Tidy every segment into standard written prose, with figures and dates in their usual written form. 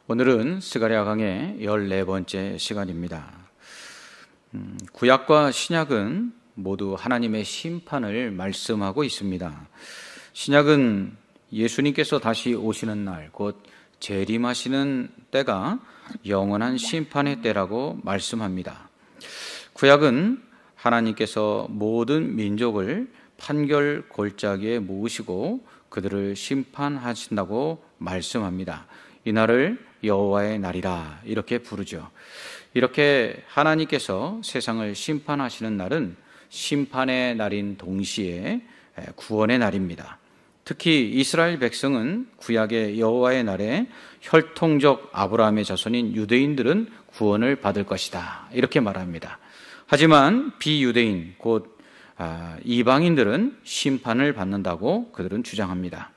오늘은 스가랴 강의 14번째 시간입니다. 구약과 신약은 모두 하나님의 심판을 말씀하고 있습니다. 신약은 예수님께서 다시 오시는 날, 곧 재림하시는 때가 영원한 심판의 때라고 말씀합니다. 구약은 하나님께서 모든 민족을 판결 골짜기에 모으시고 그들을 심판하신다고 말씀합니다. 이날을 여호와의 날이라 이렇게 부르죠. 이렇게 하나님께서 세상을 심판하시는 날은 심판의 날인 동시에 구원의 날입니다. 특히 이스라엘 백성은 구약의 여호와의 날에 혈통적 아브라함의 자손인 유대인들은 구원을 받을 것이다 이렇게 말합니다. 하지만 비유대인 곧 이방인들은 심판을 받는다고 그들은 주장합니다.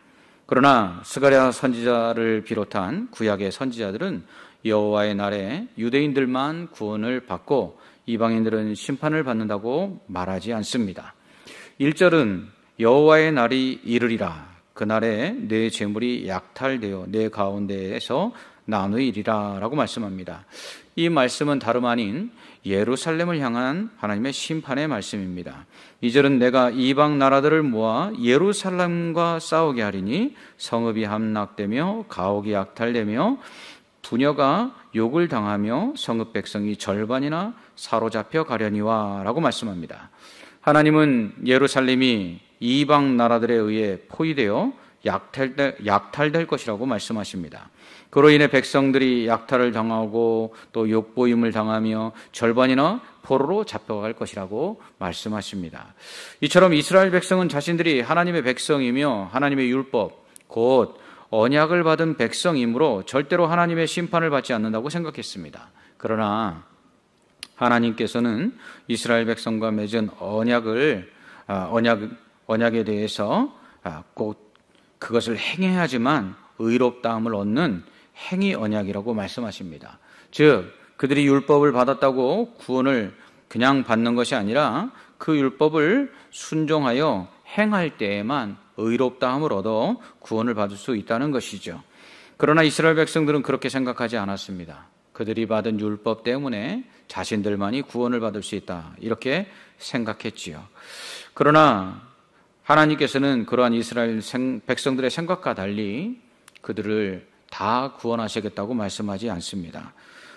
그러나 스가랴 선지자를 비롯한 구약의 선지자들은 여호와의 날에 유대인들만 구원을 받고 이방인들은 심판을 받는다고 말하지 않습니다. 1절은 여호와의 날이 이르리라. 그날에 내 재물이 약탈되어 내 가운데에서 나누이리라 라고 말씀합니다. 이 말씀은 다름 아닌 예루살렘을 향한 하나님의 심판의 말씀입니다. 2절은 내가 이방 나라들을 모아 예루살렘과 싸우게 하리니 성읍이 함락되며 가옥이 약탈되며 부녀가 욕을 당하며 성읍 백성이 절반이나 사로잡혀 가려니와 라고 말씀합니다. 하나님은 예루살렘이 이방 나라들에 의해 포위되어 약탈될 것이라고 말씀하십니다. 그로 인해 백성들이 약탈을 당하고 또 욕보임을 당하며 절반이나 포로로 잡혀갈 것이라고 말씀하십니다. 이처럼 이스라엘 백성은 자신들이 하나님의 백성이며 하나님의 율법, 곧 언약을 받은 백성이므로 절대로 하나님의 심판을 받지 않는다고 생각했습니다. 그러나 하나님께서는 이스라엘 백성과 맺은 언약에 대해서 꼭 그것을 행해야지만 의롭다함을 얻는 행위 언약이라고 말씀하십니다. 즉 그들이 율법을 받았다고 구원을 그냥 받는 것이 아니라 그 율법을 순종하여 행할 때에만 의롭다함을 얻어 구원을 받을 수 있다는 것이죠. 그러나 이스라엘 백성들은 그렇게 생각하지 않았습니다. 그들이 받은 율법 때문에 자신들만이 구원을 받을 수 있다 이렇게 생각했지요. 그러나 하나님께서는 그러한 이스라엘 백성들의 생각과 달리 그들을 다 구원하시겠다고 말씀하지 않습니다.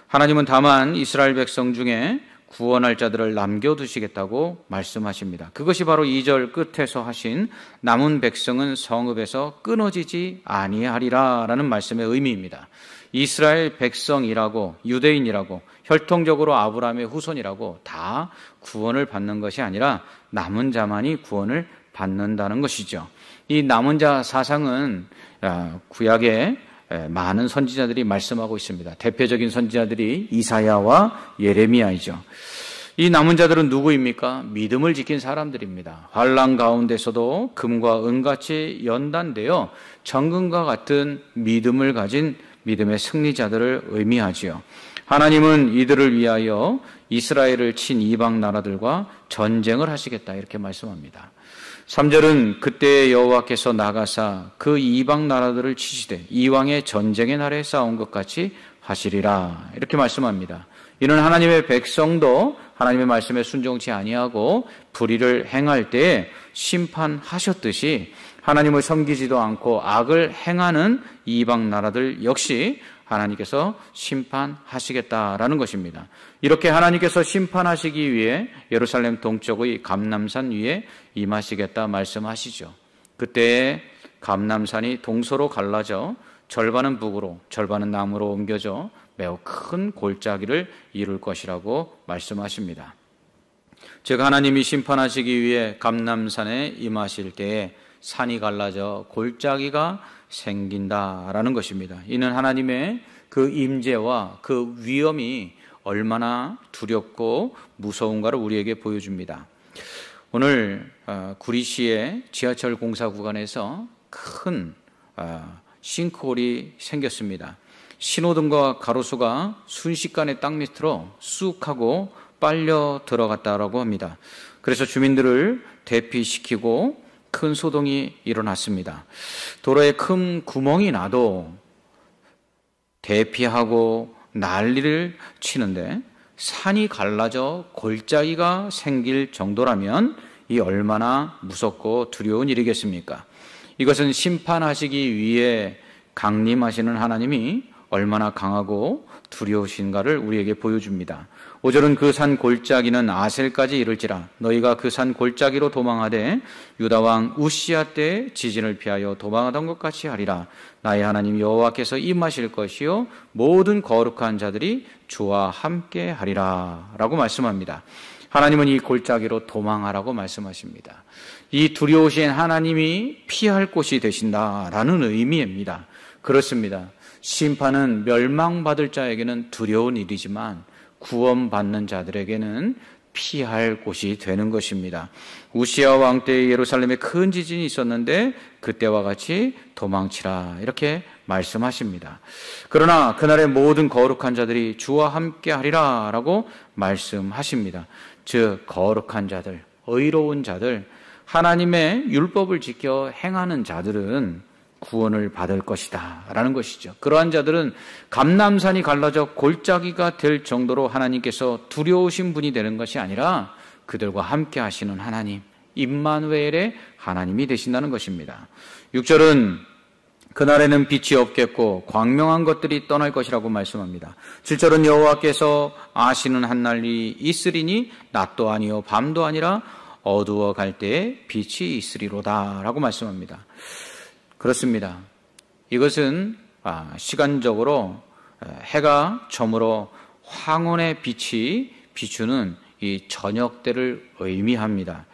하나님은 다만 이스라엘 백성 중에 구원할 자들을 남겨두시겠다고 말씀하십니다. 그것이 바로 2절 끝에서 하신 남은 백성은 성읍에서 끊어지지 아니하리라 라는 말씀의 의미입니다. 이스라엘 백성이라고 유대인이라고 혈통적으로 아브라함의 후손이라고 다 구원을 받는 것이 아니라 남은 자만이 구원을 받는다는 것이죠. 이 남은 자 사상은 구약의 많은 선지자들이 말씀하고 있습니다. 대표적인 선지자들이 이사야와 예레미야이죠. 이 남은 자들은 누구입니까? 믿음을 지킨 사람들입니다. 환난 가운데서도 금과 은같이 연단되어 정금과 같은 믿음을 가진 믿음의 승리자들을 의미하지요. 하나님은 이들을 위하여 이스라엘을 친 이방 나라들과 전쟁을 하시겠다 이렇게 말씀합니다. 3절은 그때 여호와께서 나가사 그 이방 나라들을 치시되 이왕의 전쟁의 날에 싸운 것 같이 하시리라 이렇게 말씀합니다. 이는 하나님의 백성도 하나님의 말씀에 순종치 아니하고 불의를 행할 때에 심판하셨듯이 하나님을 섬기지도 않고 악을 행하는 이방 나라들 역시 하나님께서 심판하시겠다라는 것입니다. 이렇게 하나님께서 심판하시기 위해 예루살렘 동쪽의 감람산 위에 임하시겠다 말씀하시죠. 그때 감람산이 동서로 갈라져 절반은 북으로 절반은 남으로 옮겨져 매우 큰 골짜기를 이룰 것이라고 말씀하십니다. 즉 하나님이 심판하시기 위해 감람산에 임하실 때에 산이 갈라져 골짜기가 생긴다라는 것입니다. 이는 하나님의 그 임재와 그 위엄이 얼마나 두렵고 무서운가를 우리에게 보여줍니다. 오늘 구리시의 지하철 공사 구간에서 큰 싱크홀이 생겼습니다. 신호등과 가로수가 순식간에 땅 밑으로 쑥 하고 빨려 들어갔다라고 합니다. 그래서 주민들을 대피시키고 큰 소동이 일어났습니다. 도로에 큰 구멍이 나도 대피하고 난리를 치는데 산이 갈라져 골짜기가 생길 정도라면 이 얼마나 무섭고 두려운 일이겠습니까? 이것은 심판하시기 위해 강림하시는 하나님이 얼마나 강하고 두려우신가를 우리에게 보여줍니다. 5절은 그 산 골짜기는 아셀까지 이를지라 너희가 그 산 골짜기로 도망하되 유다 왕 우시야 때 지진을 피하여 도망하던 것 같이 하리라. 나의 하나님 여호와께서 임하실 것이요 모든 거룩한 자들이 주와 함께 하리라 라고 말씀합니다. 하나님은 이 골짜기로 도망하라고 말씀하십니다. 이 두려우신 하나님이 피할 곳이 되신다라는 의미입니다. 그렇습니다. 심판은 멸망받을 자에게는 두려운 일이지만 구원받는 자들에게는 피할 곳이 되는 것입니다. 우시야 왕 때 예루살렘에 큰 지진이 있었는데 그때와 같이 도망치라 이렇게 말씀하십니다. 그러나 그날의 모든 거룩한 자들이 주와 함께 하리라 라고 말씀하십니다. 즉 거룩한 자들, 의로운 자들, 하나님의 율법을 지켜 행하는 자들은 구원을 받을 것이다 라는 것이죠. 그러한 자들은 감람산이 갈라져 골짜기가 될 정도로 하나님께서 두려우신 분이 되는 것이 아니라 그들과 함께 하시는 하나님, 임마누엘의 하나님이 되신다는 것입니다. 6절은 그날에는 빛이 없겠고 광명한 것들이 떠날 것이라고 말씀합니다. 7절은 여호와께서 아시는 한 날이 있으리니 낮도 아니요 밤도 아니라 어두워 갈 때에 빛이 있으리로다 라고 말씀합니다. 그렇습니다. 이것은 시간적으로 해가 저물어 황혼의 빛이 비추는 이 저녁 때를 의미합니다.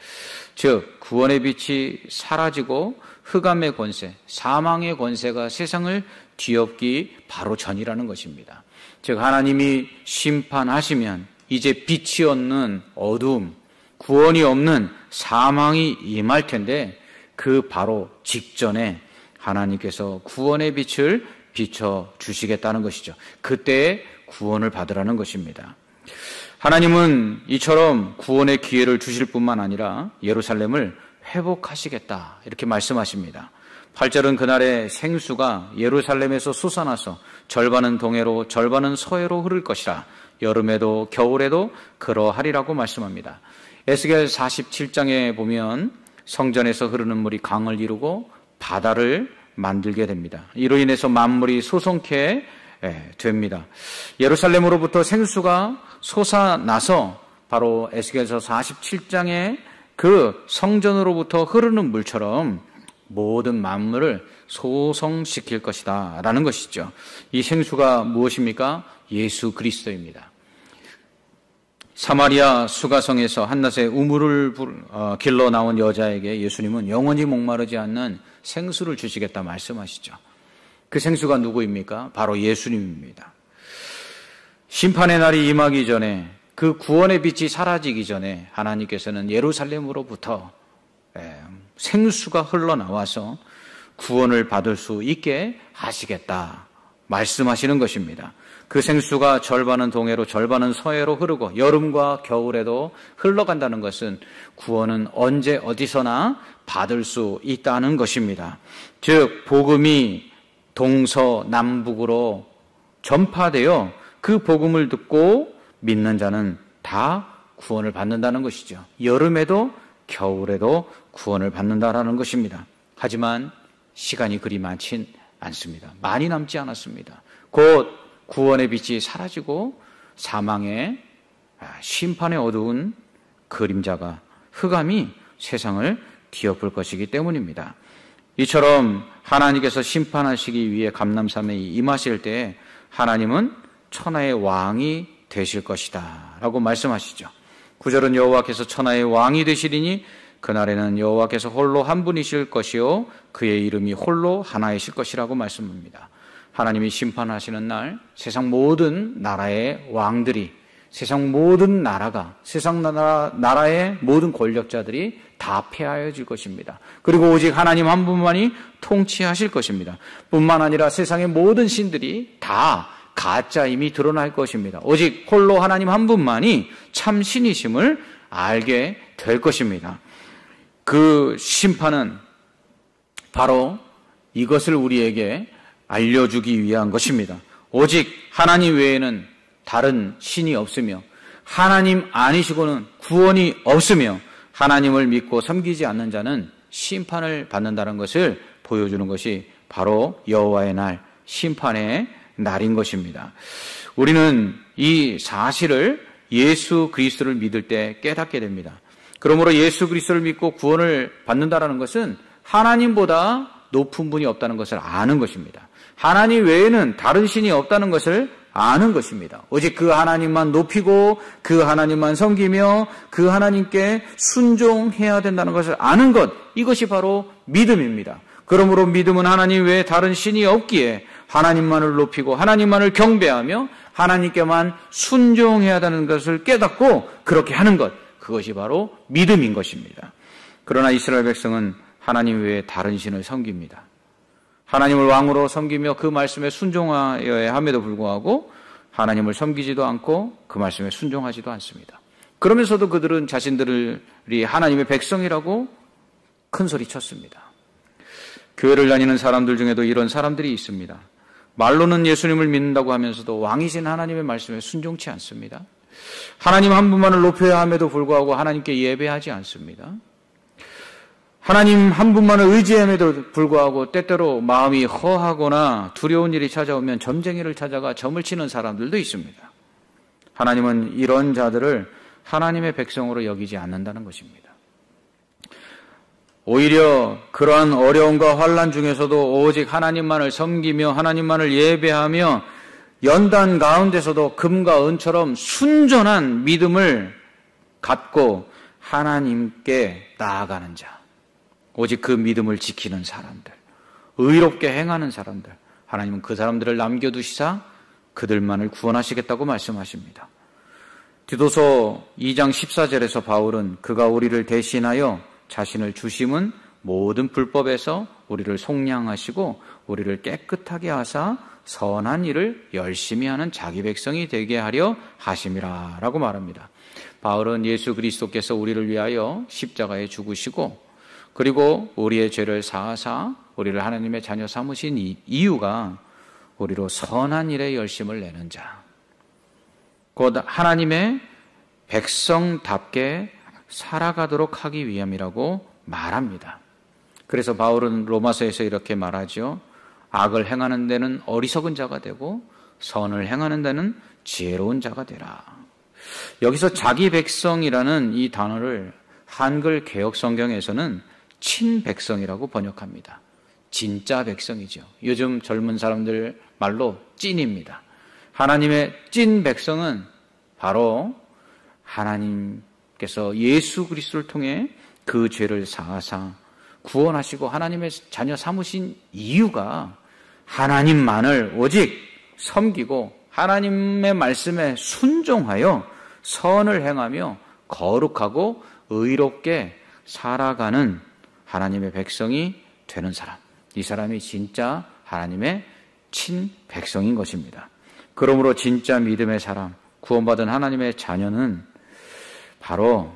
즉 구원의 빛이 사라지고 흑암의 권세, 사망의 권세가 세상을 뒤엎기 바로 전이라는 것입니다. 즉 하나님이 심판하시면 이제 빛이 없는 어두움, 구원이 없는 사망이 임할 텐데 그 바로 직전에 하나님께서 구원의 빛을 비춰주시겠다는 것이죠. 그때에 구원을 받으라는 것입니다. 하나님은 이처럼 구원의 기회를 주실 뿐만 아니라 예루살렘을 회복하시겠다 이렇게 말씀하십니다. 8절은 그날의 생수가 예루살렘에서 솟아나서 절반은 동해로 절반은 서해로 흐를 것이라 여름에도 겨울에도 그러하리라고 말씀합니다. 에스겔 47장에 보면 성전에서 흐르는 물이 강을 이루고 바다를 만들게 됩니다. 이로 인해서 만물이 소송케 됩니다. 예루살렘으로부터 생수가 솟아나서 바로 에스겔서 47장의 그 성전으로부터 흐르는 물처럼 모든 만물을 소성시킬 것이다 라는 것이죠. 이 생수가 무엇입니까? 예수 그리스도입니다. 사마리아 수가성에서 한낮에 우물을 길러 나온 여자에게 예수님은 영원히 목마르지 않는 생수를 주시겠다 말씀하시죠. 그 생수가 누구입니까? 바로 예수님입니다. 심판의 날이 임하기 전에 그 구원의 빛이 사라지기 전에 하나님께서는 예루살렘으로부터 생수가 흘러나와서 구원을 받을 수 있게 하시겠다 말씀하시는 것입니다. 그 생수가 절반은 동해로 절반은 서해로 흐르고 여름과 겨울에도 흘러간다는 것은 구원은 언제 어디서나 받을 수 있다는 것입니다. 즉 복음이 동서남북으로 전파되어 그 복음을 듣고 믿는 자는 다 구원을 받는다는 것이죠. 여름에도 겨울에도 구원을 받는다라는 것입니다. 하지만 시간이 그리 많진 않습니다. 많이 남지 않았습니다. 곧 구원의 빛이 사라지고 사망의 심판의 어두운 그림자가 흑암이 세상을 뒤엎을 것이기 때문입니다. 이처럼 하나님께서 심판하시기 위해 감람산에 임하실 때 하나님은 천하의 왕이 되실 것이다 라고 말씀하시죠. 9절은 여호와께서 천하의 왕이 되시리니 그날에는 여호와께서 홀로 한 분이실 것이요 그의 이름이 홀로 하나이실 것이라고 말씀합니다. 하나님이 심판하시는 날 세상 모든 나라의 왕들이 세상 모든 나라가 세상 나라의 모든 권력자들이 다 패하여질 것입니다. 그리고 오직 하나님 한 분만이 통치하실 것입니다. 뿐만 아니라 세상의 모든 신들이 다 가짜임이 드러날 것입니다. 오직 홀로 하나님 한 분만이 참 신이심을 알게 될 것입니다. 그 심판은 바로 이것을 우리에게 알려주기 위한 것입니다. 오직 하나님 외에는 다른 신이 없으며 하나님 아니시고는 구원이 없으며 하나님을 믿고 섬기지 않는 자는 심판을 받는다는 것을 보여주는 것이 바로 여호와의 날, 심판의 날인 것입니다. 우리는 이 사실을 예수 그리스도를 믿을 때 깨닫게 됩니다. 그러므로 예수 그리스도를 믿고 구원을 받는다는 것은 하나님보다 높은 분이 없다는 것을 아는 것입니다. 하나님 외에는 다른 신이 없다는 것을 아는 것입니다. 오직 그 하나님만 높이고 그 하나님만 섬기며 그 하나님께 순종해야 된다는 것을 아는 것, 이것이 바로 믿음입니다. 그러므로 믿음은 하나님 외에 다른 신이 없기에 하나님만을 높이고 하나님만을 경배하며 하나님께만 순종해야 하는 것을 깨닫고 그렇게 하는 것, 그것이 바로 믿음인 것입니다. 그러나 이스라엘 백성은 하나님 외에 다른 신을 섬깁니다. 하나님을 왕으로 섬기며 그 말씀에 순종하여야 함에도 불구하고 하나님을 섬기지도 않고 그 말씀에 순종하지도 않습니다. 그러면서도 그들은 자신들이 하나님의 백성이라고 큰 소리 쳤습니다. 교회를 다니는 사람들 중에도 이런 사람들이 있습니다. 말로는 예수님을 믿는다고 하면서도 왕이신 하나님의 말씀에 순종치 않습니다. 하나님 한 분만을 높여야 함에도 불구하고 하나님께 예배하지 않습니다. 하나님 한 분만을 의지함에도 불구하고 때때로 마음이 허하거나 두려운 일이 찾아오면 점쟁이를 찾아가 점을 치는 사람들도 있습니다. 하나님은 이런 자들을 하나님의 백성으로 여기지 않는다는 것입니다. 오히려 그러한 어려움과 환난 중에서도 오직 하나님만을 섬기며 하나님만을 예배하며 연단 가운데서도 금과 은처럼 순전한 믿음을 갖고 하나님께 나아가는 자, 오직 그 믿음을 지키는 사람들, 의롭게 행하는 사람들, 하나님은 그 사람들을 남겨두시사 그들만을 구원하시겠다고 말씀하십니다. 디도서 2장 14절에서 바울은 그가 우리를 대신하여 자신을 주심은 모든 불법에서 우리를 속량하시고 우리를 깨끗하게 하사 선한 일을 열심히 하는 자기 백성이 되게 하려 하심이라 라고 말합니다. 바울은 예수 그리스도께서 우리를 위하여 십자가에 죽으시고 그리고 우리의 죄를 사하사 우리를 하나님의 자녀 삼으신 이유가 우리로 선한 일에 열심을 내는 자, 곧 하나님의 백성답게 살아가도록 하기 위함이라고 말합니다. 그래서 바울은 로마서에서 이렇게 말하죠. 악을 행하는 데는 어리석은 자가 되고 선을 행하는 데는 지혜로운 자가 되라. 여기서 자기 백성이라는 이 단어를 한글 개역 성경에서는 친백성이라고 번역합니다. 진짜 백성이죠. 요즘 젊은 사람들 말로 찐입니다. 하나님의 찐 백성은 바로 하나님께서 예수 그리스도를 통해 그 죄를 사하사 구원하시고 하나님의 자녀 삼으신 이유가 하나님만을 오직 섬기고 하나님의 말씀에 순종하여 선을 행하며 거룩하고 의롭게 살아가는 하나님의 백성이 되는 사람, 이 사람이 진짜 하나님의 친백성인 것입니다. 그러므로 진짜 믿음의 사람, 구원받은 하나님의 자녀는 바로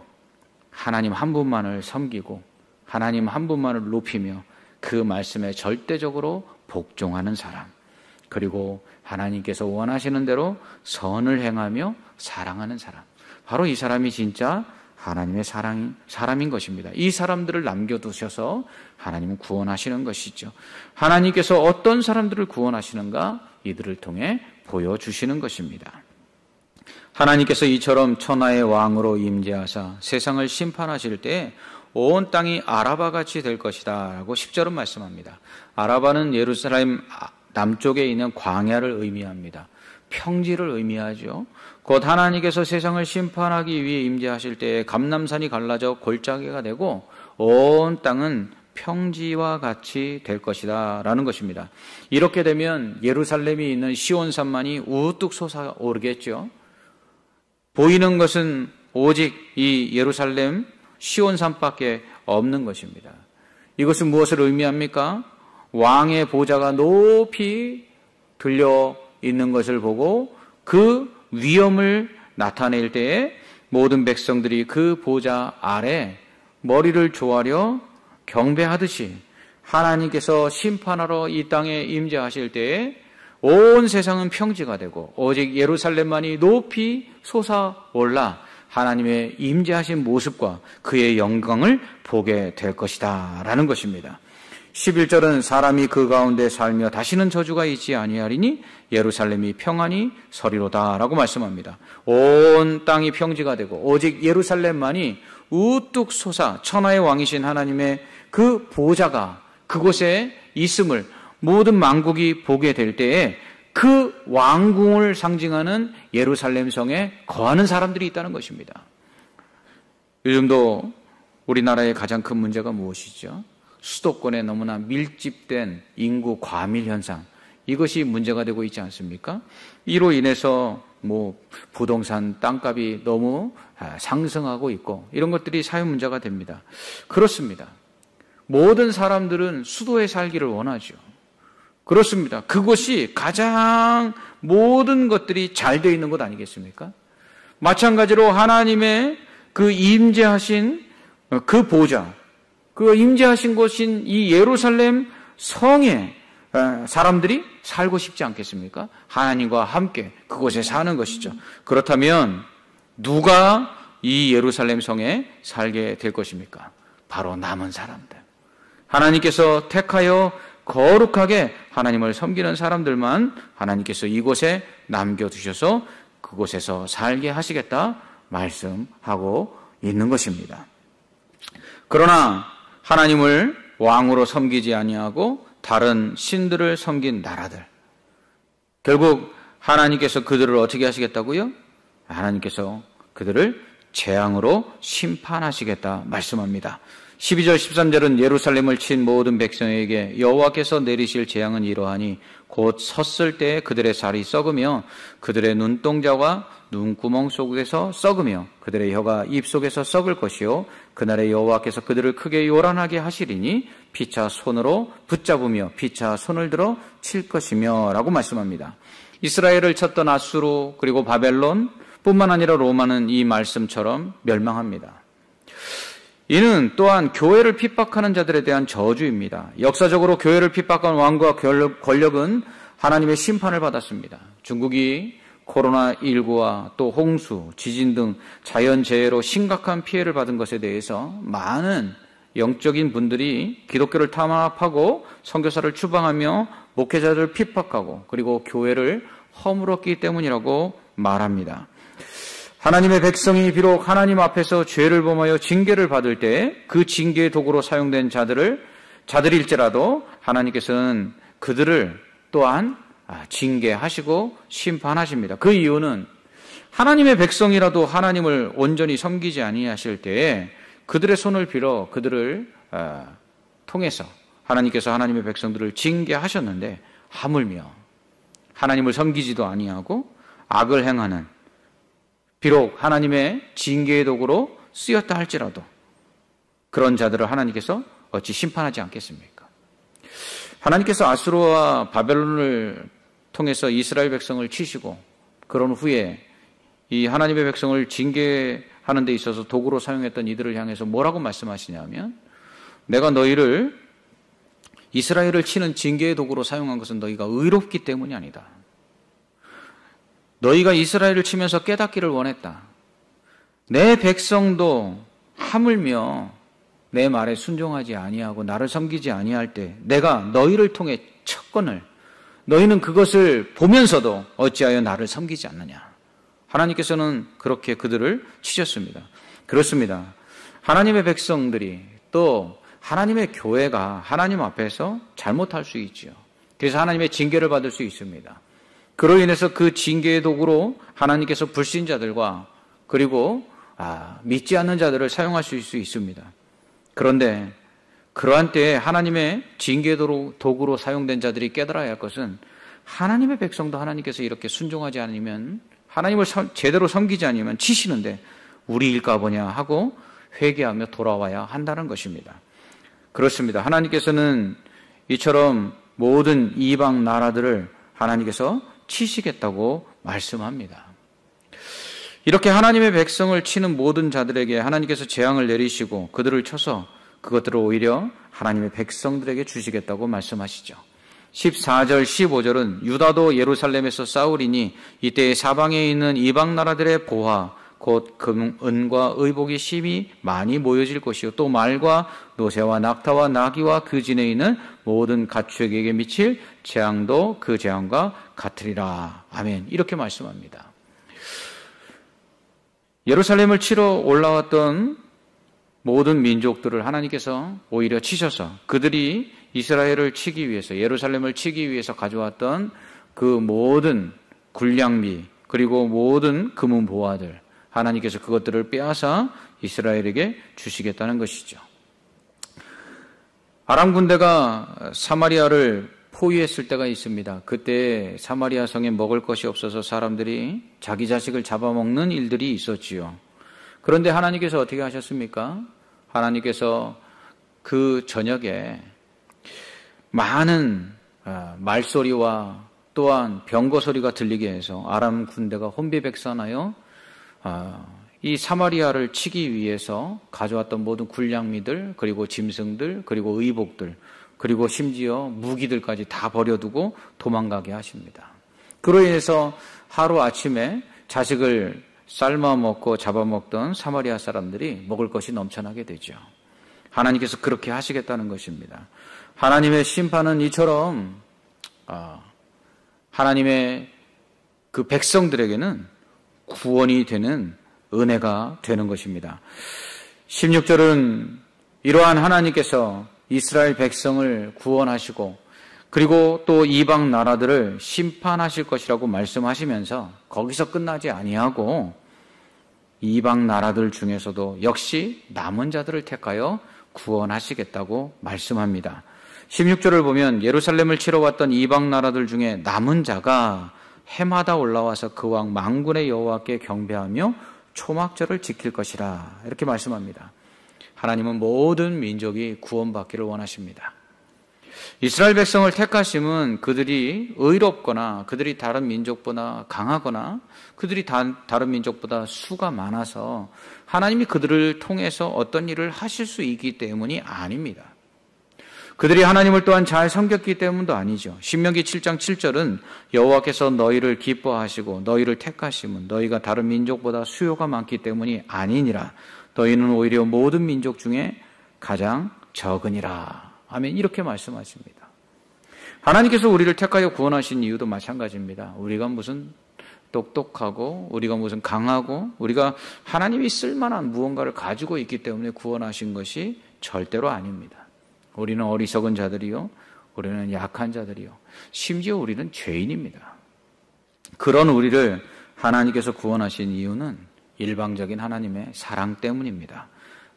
하나님 한 분만을 섬기고 하나님 한 분만을 높이며 그 말씀에 절대적으로 복종하는 사람, 그리고 하나님께서 원하시는 대로 선을 행하며 사랑하는 사람, 바로 이 사람이 진짜 하나님의 사람인 것입니다. 이 사람들을 남겨두셔서 하나님은 구원하시는 것이죠. 하나님께서 어떤 사람들을 구원하시는가 이들을 통해 보여주시는 것입니다. 하나님께서 이처럼 천하의 왕으로 임재하사 세상을 심판하실 때 온 땅이 아라바같이 될 것이다 라고 10절은 말씀합니다. 아라바는 예루살렘 남쪽에 있는 광야를 의미합니다. 평지를 의미하죠. 곧 하나님께서 세상을 심판하기 위해 임재하실 때에 감람산이 갈라져 골짜기가 되고 온 땅은 평지와 같이 될 것이다 라는 것입니다. 이렇게 되면 예루살렘이 있는 시온산만이 우뚝 솟아오르겠죠. 보이는 것은 오직 이 예루살렘 시온산밖에 없는 것입니다. 이것은 무엇을 의미합니까? 왕의 보좌가 높이 들려 있는 것을 보고 그 위엄을 나타낼 때에 모든 백성들이 그 보좌 아래 머리를 조아려 경배하듯이 하나님께서 심판하러 이 땅에 임재하실 때에 온 세상은 평지가 되고 오직 예루살렘만이 높이 솟아올라 하나님의 임재하신 모습과 그의 영광을 보게 될 것이다 라는 것입니다. 11절은 사람이 그 가운데 살며 다시는 저주가 있지 아니하리니 예루살렘이 평안히 서리로다 라고 말씀합니다. 온 땅이 평지가 되고 오직 예루살렘만이 우뚝 솟아 천하의 왕이신 하나님의 그 보좌가 그곳에 있음을 모든 만국이 보게 될 때에 그 왕궁을 상징하는 예루살렘 성에 거하는 사람들이 있다는 것입니다. 요즘도 우리나라의 가장 큰 문제가 무엇이죠? 수도권에 너무나 밀집된 인구 과밀 현상, 이것이 문제가 되고 있지 않습니까? 이로 인해서 부동산 땅값이 너무 상승하고 있고 이런 것들이 사회 문제가 됩니다. 그렇습니다. 모든 사람들은 수도에 살기를 원하죠. 그렇습니다. 그곳이 가장 모든 것들이 잘 되어 있는 것 아니겠습니까? 마찬가지로 하나님의 그 임재하신 그 보좌, 그 임재하신 곳인 이 예루살렘 성에 사람들이 살고 싶지 않겠습니까? 하나님과 함께 그곳에 사는 것이죠. 그렇다면 누가 이 예루살렘 성에 살게 될 것입니까? 바로 남은 사람들. 하나님께서 택하여 거룩하게 하나님을 섬기는 사람들만 하나님께서 이곳에 남겨두셔서 그곳에서 살게 하시겠다 말씀하고 있는 것입니다. 그러나 하나님을 왕으로 섬기지 아니하고 다른 신들을 섬긴 나라들, 결국 하나님께서 그들을 어떻게 하시겠다고요? 하나님께서 그들을 재앙으로 심판하시겠다 말씀합니다. 12절 13절은 예루살렘을 친 모든 백성에게 여호와께서 내리실 재앙은 이러하니 곧 섰을 때 그들의 살이 썩으며 그들의 눈동자와 눈구멍 속에서 썩으며 그들의 혀가 입속에서 썩을 것이요 그날에 여호와께서 그들을 크게 요란하게 하시리니 피차 손으로 붙잡으며 피차 손을 들어 칠 것이며 라고 말씀합니다. 이스라엘을 쳤던 아수르 그리고 바벨론 뿐만 아니라 로마는 이 말씀처럼 멸망합니다. 이는 또한 교회를 핍박하는 자들에 대한 저주입니다. 역사적으로 교회를 핍박한 왕과 권력은 하나님의 심판을 받았습니다. 중국이 코로나19와 또 홍수, 지진 등 자연재해로 심각한 피해를 받은 것에 대해서 많은 영적인 분들이 기독교를 탄압하고 선교사를 추방하며 목회자들을 핍박하고 그리고 교회를 허물었기 때문이라고 말합니다. 하나님의 백성이 비록 하나님 앞에서 죄를 범하여 징계를 받을 때 그 징계의 도구로 사용된 자들일지라도 하나님께서는 그들을 또한 징계하시고 심판하십니다. 그 이유는 하나님의 백성이라도 하나님을 온전히 섬기지 아니하실 때에 그들의 손을 빌어 그들을 통해서 하나님께서 하나님의 백성들을 징계하셨는데 하물며 하나님을 섬기지도 아니하고 악을 행하는 비록 하나님의 징계의 도구로 쓰였다 할지라도 그런 자들을 하나님께서 어찌 심판하지 않겠습니까? 하나님께서 아수르와 바벨론을 통해서 이스라엘 백성을 치시고 그런 후에 이 하나님의 백성을 징계하는 데 있어서 도구로 사용했던 이들을 향해서 뭐라고 말씀하시냐면 내가 너희를 이스라엘을 치는 징계의 도구로 사용한 것은 너희가 의롭기 때문이 아니다. 너희가 이스라엘을 치면서 깨닫기를 원했다. 내 백성도 하물며 내 말에 순종하지 아니하고 나를 섬기지 아니할 때 내가 너희를 통해 쳤거늘 너희는 그것을 보면서도 어찌하여 나를 섬기지 않느냐. 하나님께서는 그렇게 그들을 치셨습니다. 그렇습니다. 하나님의 백성들이 또 하나님의 교회가 하나님 앞에서 잘못할 수 있죠. 그래서 하나님의 징계를 받을 수 있습니다. 그로 인해서 그 징계의 도구로 하나님께서 불신자들과 그리고 믿지 않는 자들을 사용하실 수 있습니다. 그런데 그러한 때에 하나님의 징계의 도구로 사용된 자들이 깨달아야 할 것은 하나님의 백성도 하나님께서 이렇게 순종하지 않으면 하나님을 제대로 섬기지 않으면 치시는데 우리 일까 보냐 하고 회개하며 돌아와야 한다는 것입니다. 그렇습니다. 하나님께서는 이처럼 모든 이방 나라들을 하나님께서 치시겠다고 말씀합니다. 이렇게 하나님의 백성을 치는 모든 자들에게 하나님께서 재앙을 내리시고 그들을 쳐서 그것들을 오히려 하나님의 백성들에게 주시겠다고 말씀하시죠. 14절, 15절은 유다도 예루살렘에서 싸우리니 이때 사방에 있는 이방 나라들의 보화, 곧 금, 은과 의복이 심히 많이 모여질 것이요. 또 말과 노새와 낙타와 나귀와 그 진에 있는 모든 가축에게 미칠 재앙도 그 재앙과 같으리라. 아멘. 이렇게 말씀합니다. 예루살렘을 치러 올라왔던 모든 민족들을 하나님께서 오히려 치셔서 그들이 이스라엘을 치기 위해서, 예루살렘을 치기 위해서 가져왔던 그 모든 군량미 그리고 모든 금은 보화들, 하나님께서 그것들을 빼앗아 이스라엘에게 주시겠다는 것이죠. 아람 군대가 사마리아를 포위했을 때가 있습니다. 그때 사마리아 성에 먹을 것이 없어서 사람들이 자기 자식을 잡아먹는 일들이 있었지요. 그런데 하나님께서 어떻게 하셨습니까? 하나님께서 그 저녁에 많은 말소리와 또한 병거 소리가 들리게 해서 아람 군대가 혼비백산하여 이 사마리아를 치기 위해서 가져왔던 모든 군량미들, 그리고 짐승들, 그리고 의복들, 그리고 심지어 무기들까지 다 버려두고 도망가게 하십니다. 그로 인해서 하루아침에 자식을 삶아 먹고 잡아먹던 사마리아 사람들이 먹을 것이 넘쳐나게 되죠. 하나님께서 그렇게 하시겠다는 것입니다. 하나님의 심판은 이처럼 하나님의 그 백성들에게는 구원이 되는 은혜가 되는 것입니다. 16절은 이러한 하나님께서 이스라엘 백성을 구원하시고 그리고 또 이방 나라들을 심판하실 것이라고 말씀하시면서 거기서 끝나지 아니하고 이방 나라들 중에서도 역시 남은 자들을 택하여 구원하시겠다고 말씀합니다. 16절을 보면 예루살렘을 치러 왔던 이방 나라들 중에 남은 자가 해마다 올라와서 그 왕 만군의 여호와께 경배하며 초막절을 지킬 것이라, 이렇게 말씀합니다. 하나님은 모든 민족이 구원받기를 원하십니다. 이스라엘 백성을 택하심은 그들이 의롭거나 그들이 다른 민족보다 강하거나 그들이 다른 민족보다 수가 많아서 하나님이 그들을 통해서 어떤 일을 하실 수 있기 때문이 아닙니다. 그들이 하나님을 또한 잘 섬겼기 때문도 아니죠. 신명기 7장 7절은 여호와께서 너희를 기뻐하시고 너희를 택하심은 너희가 다른 민족보다 수요가 많기 때문이 아니니라. 너희는 오히려 모든 민족 중에 가장 적으니라. 아멘. 이렇게 말씀하십니다. 하나님께서 우리를 택하여 구원하신 이유도 마찬가지입니다. 우리가 무슨 똑똑하고 우리가 무슨 강하고 우리가 하나님이 쓸만한 무언가를 가지고 있기 때문에 구원하신 것이 절대로 아닙니다. 우리는 어리석은 자들이요, 우리는 약한 자들이요, 심지어 우리는 죄인입니다. 그런 우리를 하나님께서 구원하신 이유는 일방적인 하나님의 사랑 때문입니다.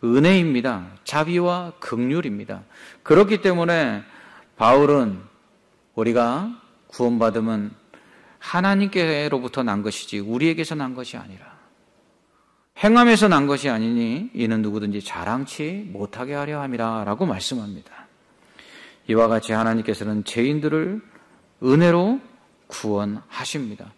은혜입니다. 자비와 긍휼입니다. 그렇기 때문에 바울은 우리가 구원받음은 하나님께로부터 난 것이지 우리에게서 난 것이 아니라 행함에서 난 것이 아니니 이는 누구든지 자랑치 못하게 하려 함이라 라고 말씀합니다. 이와 같이 하나님께서는 죄인들을 은혜로 구원하십니다.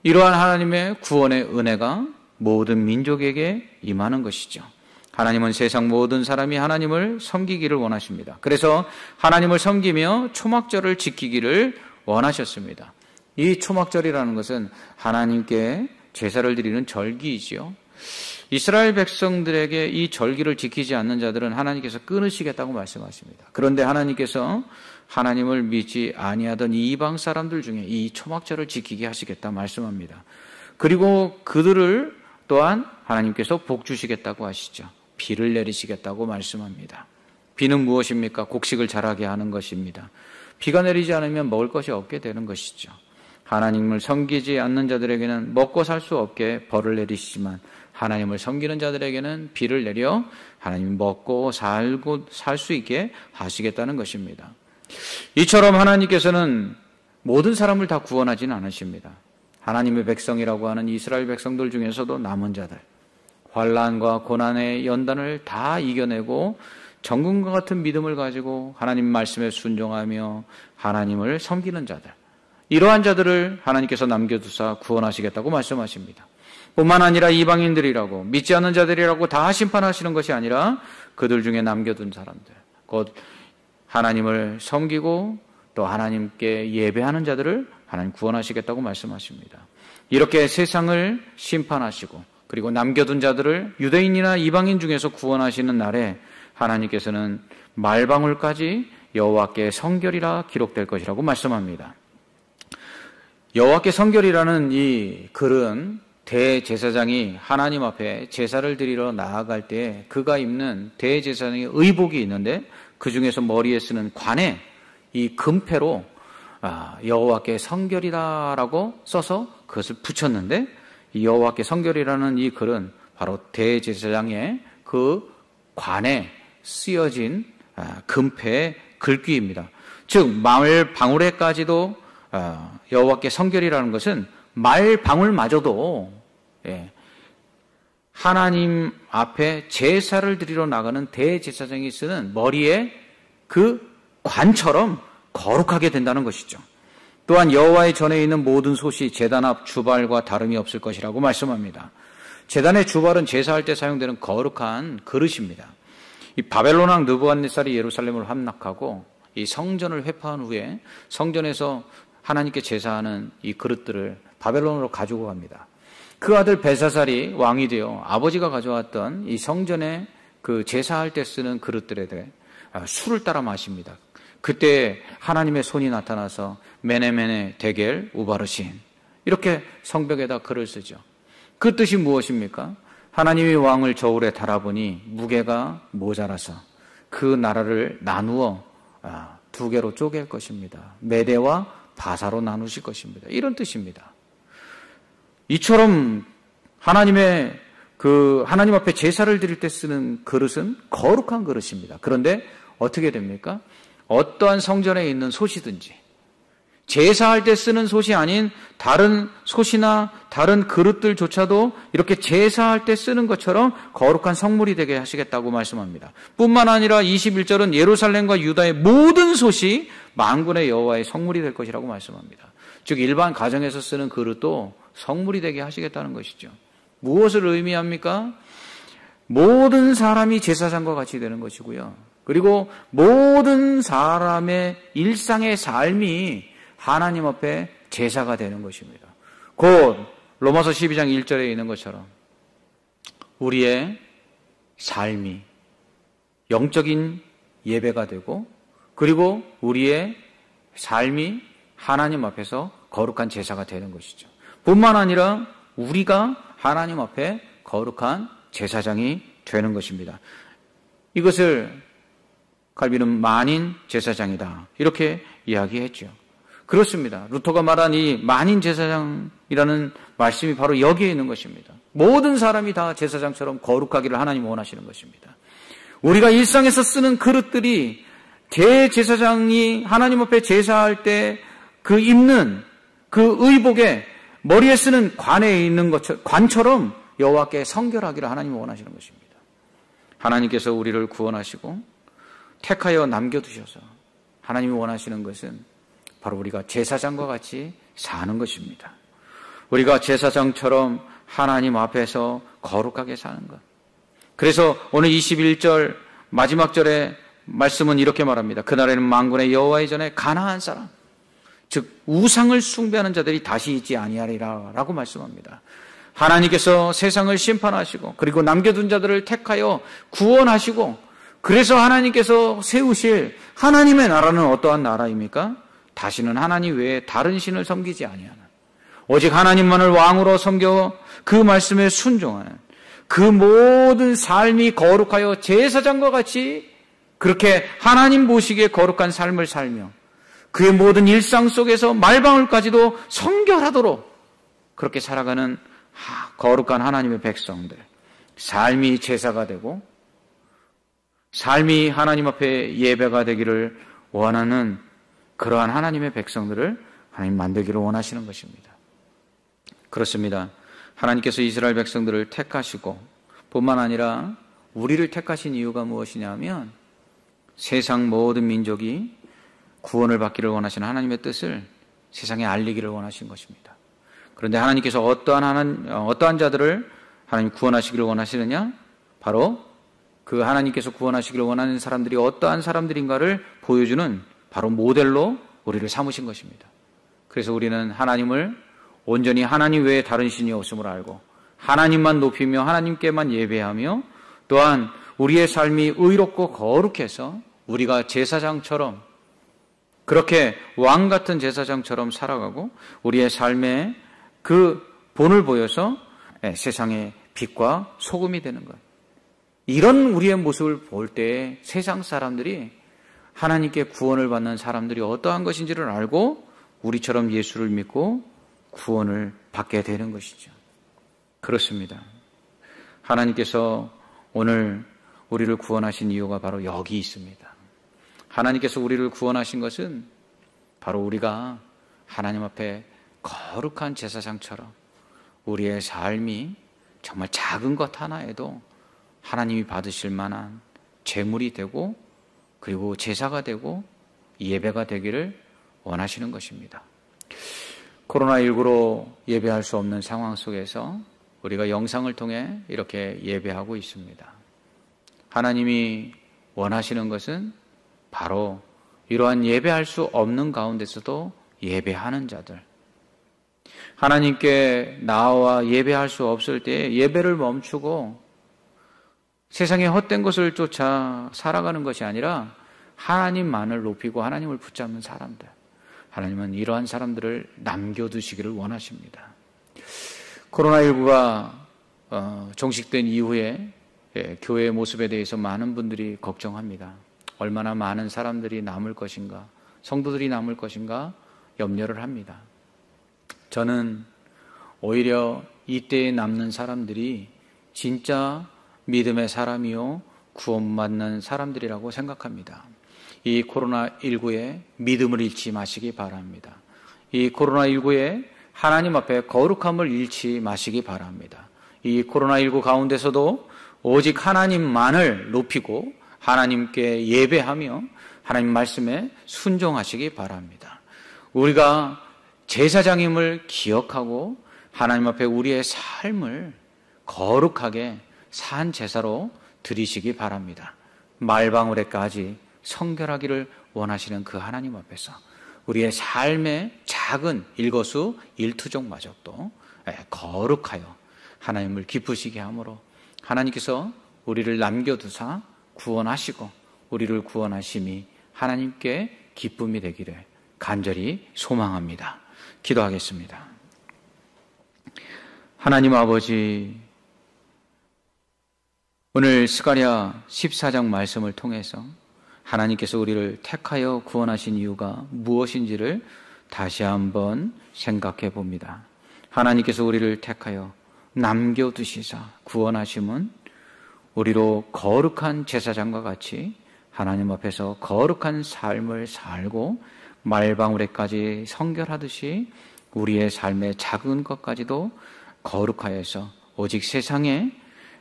이러한 하나님의 구원의 은혜가 모든 민족에게 임하는 것이죠. 하나님은 세상 모든 사람이 하나님을 섬기기를 원하십니다. 그래서 하나님을 섬기며 초막절을 지키기를 원하셨습니다. 이 초막절이라는 것은 하나님께 제사를 드리는 절기이지요. 이스라엘 백성들에게 이 절기를 지키지 않는 자들은 하나님께서 끊으시겠다고 말씀하십니다. 그런데 하나님께서 하나님을 믿지 아니하던 이방 사람들 중에 이 초막절을 지키게 하시겠다 말씀합니다. 그리고 그들을 또한 하나님께서 복 주시겠다고 하시죠. 비를 내리시겠다고 말씀합니다. 비는 무엇입니까? 곡식을 자라게 하는 것입니다. 비가 내리지 않으면 먹을 것이 없게 되는 것이죠. 하나님을 섬기지 않는 자들에게는 먹고 살 수 없게 벌을 내리시지만 하나님을 섬기는 자들에게는 비를 내려 하나님 먹고 살고 살 수 있게 하시겠다는 것입니다. 이처럼 하나님께서는 모든 사람을 다 구원하지는 않으십니다. 하나님의 백성이라고 하는 이스라엘 백성들 중에서도 남은 자들, 환난과 고난의 연단을 다 이겨내고 정금과 같은 믿음을 가지고 하나님 말씀에 순종하며 하나님을 섬기는 자들, 이러한 자들을 하나님께서 남겨두사 구원하시겠다고 말씀하십니다. 뿐만 아니라 이방인들이라고 믿지 않는 자들이라고 다 심판하시는 것이 아니라 그들 중에 남겨둔 사람들, 곧 하나님을 섬기고 또 하나님께 예배하는 자들을 하나님 구원하시겠다고 말씀하십니다. 이렇게 세상을 심판하시고 그리고 남겨둔 자들을 유대인이나 이방인 중에서 구원하시는 날에 하나님께서는 말방울까지 여호와께 성결이라 기록될 것이라고 말씀합니다. 여호와께 성결이라는 이 글은 대제사장이 하나님 앞에 제사를 드리러 나아갈 때 그가 입는 대제사장의 의복이 있는데 그 중에서 머리에 쓰는 관에 이 금패로 여호와께 성결이다라고 써서 그것을 붙였는데 이 여호와께 성결이라는 이 글은 바로 대제사장의 그 관에 쓰여진 금패의 글귀입니다. 즉 말방울에까지도 여호와께 성결이라는 것은 말방울마저도 하나님 앞에 제사를 드리러 나가는 대제사장이 쓰는 머리에 그 관처럼 거룩하게 된다는 것이죠. 또한 여호와의 전에 있는 모든 솥이 제단 앞 주발과 다름이 없을 것이라고 말씀합니다. 제단의 주발은 제사할 때 사용되는 거룩한 그릇입니다. 이 바벨론 왕 느부갓네살이 예루살렘을 함락하고 이 성전을 회파한 후에 성전에서 하나님께 제사하는 이 그릇들을 바벨론으로 가지고 갑니다. 그 아들 벨사살이 왕이 되어 아버지가 가져왔던 이 성전에 그 제사할 때 쓰는 그릇들에 대해 술을 따라 마십니다. 그때 하나님의 손이 나타나서 메네메네 데겔 우바르신 이렇게 성벽에다 글을 쓰죠. 그 뜻이 무엇입니까? 하나님이 왕을 저울에 달아보니 무게가 모자라서 그 나라를 나누어 두 개로 쪼갤 것입니다. 메대와 바사로 나누실 것입니다. 이런 뜻입니다. 이처럼 하나님 앞에 제사를 드릴 때 쓰는 그릇은 거룩한 그릇입니다. 그런데 어떻게 됩니까? 어떠한 성전에 있는 솥이든지 제사할 때 쓰는 솥이 아닌 다른 솥이나 다른 그릇들조차도 이렇게 제사할 때 쓰는 것처럼 거룩한 성물이 되게 하시겠다고 말씀합니다. 뿐만 아니라 21절은 예루살렘과 유다의 모든 솥이 만군의 여호와의 성물이 될 것이라고 말씀합니다. 즉 일반 가정에서 쓰는 그릇도 성물이 되게 하시겠다는 것이죠. 무엇을 의미합니까? 모든 사람이 제사장과 같이 되는 것이고요. 그리고 모든 사람의 일상의 삶이 하나님 앞에 제사가 되는 것입니다. 곧 로마서 12장 1절에 있는 것처럼 우리의 삶이 영적인 예배가 되고 그리고 우리의 삶이 하나님 앞에서 거룩한 제사가 되는 것이죠. 뿐만 아니라 우리가 하나님 앞에 거룩한 제사장이 되는 것입니다. 이것을 칼빈은 만인 제사장이다 이렇게 이야기했죠. 그렇습니다. 루터가 말한 이 만인 제사장이라는 말씀이 바로 여기에 있는 것입니다. 모든 사람이 다 제사장처럼 거룩하기를 하나님 원하시는 것입니다. 우리가 일상에서 쓰는 그릇들이 대제사장이 하나님 앞에 제사할 때 그 입는 그 의복에 머리에 쓰는 관에 있는 것처럼 관처럼 여호와께 성결하기를 하나님이 원하시는 것입니다. 하나님께서 우리를 구원하시고 택하여 남겨두셔서 하나님이 원하시는 것은 바로 우리가 제사장과 같이 사는 것입니다. 우리가 제사장처럼 하나님 앞에서 거룩하게 사는 것. 그래서 오늘 21절 마지막 절에 말씀은 이렇게 말합니다. 그날에는 만군의 여호와의 전에 가나안 사람, 즉 우상을 숭배하는 자들이 다시 있지 아니하리라 라고 말씀합니다. 하나님께서 세상을 심판하시고 그리고 남겨둔 자들을 택하여 구원하시고 그래서 하나님께서 세우실 하나님의 나라는 어떠한 나라입니까? 다시는 하나님 외에 다른 신을 섬기지 아니하는 오직 하나님만을 왕으로 섬겨 그 말씀에 순종하는 그 모든 삶이 거룩하여 제사장과 같이 그렇게 하나님 보시기에 거룩한 삶을 살며 그의 모든 일상 속에서 말방울까지도 성결하도록 그렇게 살아가는 거룩한 하나님의 백성들, 삶이 제사가 되고 삶이 하나님 앞에 예배가 되기를 원하는 그러한 하나님의 백성들을 하나님 만들기를 원하시는 것입니다. 그렇습니다. 하나님께서 이스라엘 백성들을 택하시고 뿐만 아니라 우리를 택하신 이유가 무엇이냐면 세상 모든 민족이 구원을 받기를 원하시는 하나님의 뜻을 세상에 알리기를 원하신 것입니다. 그런데 하나님께서 어떠한 자들을 하나님 구원하시기를 원하시느냐? 바로 그 하나님께서 구원하시기를 원하는 사람들이 어떠한 사람들인가를 보여주는 바로 모델로 우리를 삼으신 것입니다. 그래서 우리는 하나님을 온전히 하나님 외에 다른 신이 없음을 알고 하나님만 높이며 하나님께만 예배하며 또한 우리의 삶이 의롭고 거룩해서 우리가 제사장처럼 그렇게 왕 같은 제사장처럼 살아가고 우리의 삶에 그 본을 보여서 세상의 빛과 소금이 되는 것. 이런 우리의 모습을 볼 때 세상 사람들이 하나님께 구원을 받는 사람들이 어떠한 것인지를 알고 우리처럼 예수를 믿고 구원을 받게 되는 것이죠. 그렇습니다. 하나님께서 오늘 우리를 구원하신 이유가 바로 여기 있습니다. 하나님께서 우리를 구원하신 것은 바로 우리가 하나님 앞에 거룩한 제사장처럼 우리의 삶이 정말 작은 것 하나에도 하나님이 받으실 만한 제물이 되고 그리고 제사가 되고 예배가 되기를 원하시는 것입니다. 코로나19로 예배할 수 없는 상황 속에서 우리가 영상을 통해 이렇게 예배하고 있습니다. 하나님이 원하시는 것은 바로 이러한 예배할 수 없는 가운데서도 예배하는 자들, 하나님께 나와 예배할 수 없을 때 예배를 멈추고 세상의 헛된 것을 쫓아 살아가는 것이 아니라 하나님만을 높이고 하나님을 붙잡는 사람들, 하나님은 이러한 사람들을 남겨두시기를 원하십니다. 코로나19가 종식된 이후에 교회의 모습에 대해서 많은 분들이 걱정합니다. 얼마나 많은 사람들이 남을 것인가, 성도들이 남을 것인가 염려를 합니다. 저는 오히려 이때에 남는 사람들이 진짜 믿음의 사람이요 구원받는 사람들이라고 생각합니다. 이 코로나19에 믿음을 잃지 마시기 바랍니다. 이 코로나19에 하나님 앞에 거룩함을 잃지 마시기 바랍니다. 이 코로나19 가운데서도 오직 하나님만을 높이고 하나님께 예배하며 하나님 말씀에 순종하시기 바랍니다. 우리가 제사장임을 기억하고 하나님 앞에 우리의 삶을 거룩하게 산 제사로 드리시기 바랍니다. 말방울에까지 성결하기를 원하시는 그 하나님 앞에서 우리의 삶의 작은 일거수 일투족마저도 거룩하여 하나님을 기쁘시게 함으로 하나님께서 우리를 남겨두사 구원하시고 우리를 구원하심이 하나님께 기쁨이 되기를 간절히 소망합니다. 기도하겠습니다. 하나님 아버지, 오늘 스가랴 14장 말씀을 통해서 하나님께서 우리를 택하여 구원하신 이유가 무엇인지를 다시 한번 생각해 봅니다. 하나님께서 우리를 택하여 남겨두시사 구원하심은 우리로 거룩한 제사장과 같이 하나님 앞에서 거룩한 삶을 살고 말방울에까지 성결하듯이 우리의 삶의 작은 것까지도 거룩하여서 오직 세상에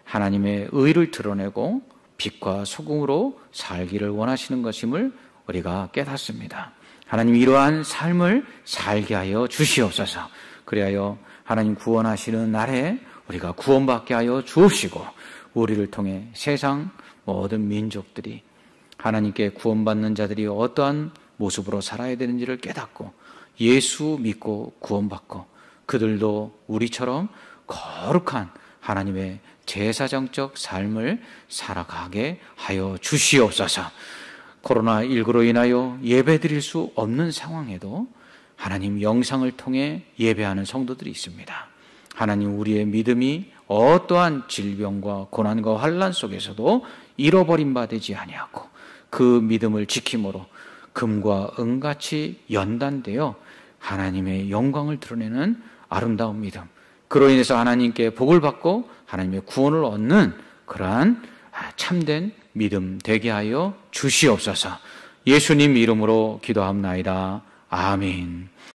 하나님의 의를 드러내고 빛과 소금으로 살기를 원하시는 것임을 우리가 깨닫습니다. 하나님 이러한 삶을 살게 하여 주시옵소서. 그리하여 하나님 구원하시는 날에 우리가 구원받게 하여 주옵시고 우리를 통해 세상 모든 민족들이 하나님께 구원받는 자들이 어떠한 모습으로 살아야 되는지를 깨닫고 예수 믿고 구원받고 그들도 우리처럼 거룩한 하나님의 제사장적 삶을 살아가게 하여 주시옵소서. 코로나19로 인하여 예배드릴 수 없는 상황에도 하나님 영상을 통해 예배하는 성도들이 있습니다. 하나님 우리의 믿음이 어떠한 질병과 고난과 환난 속에서도 잃어버린 바 되지 아니하고 그 믿음을 지킴으로 금과 은같이 연단되어 하나님의 영광을 드러내는 아름다운 믿음, 그로 인해서 하나님께 복을 받고 하나님의 구원을 얻는 그러한 참된 믿음 되게 하여 주시옵소서. 예수님 이름으로 기도합나이다. 아멘.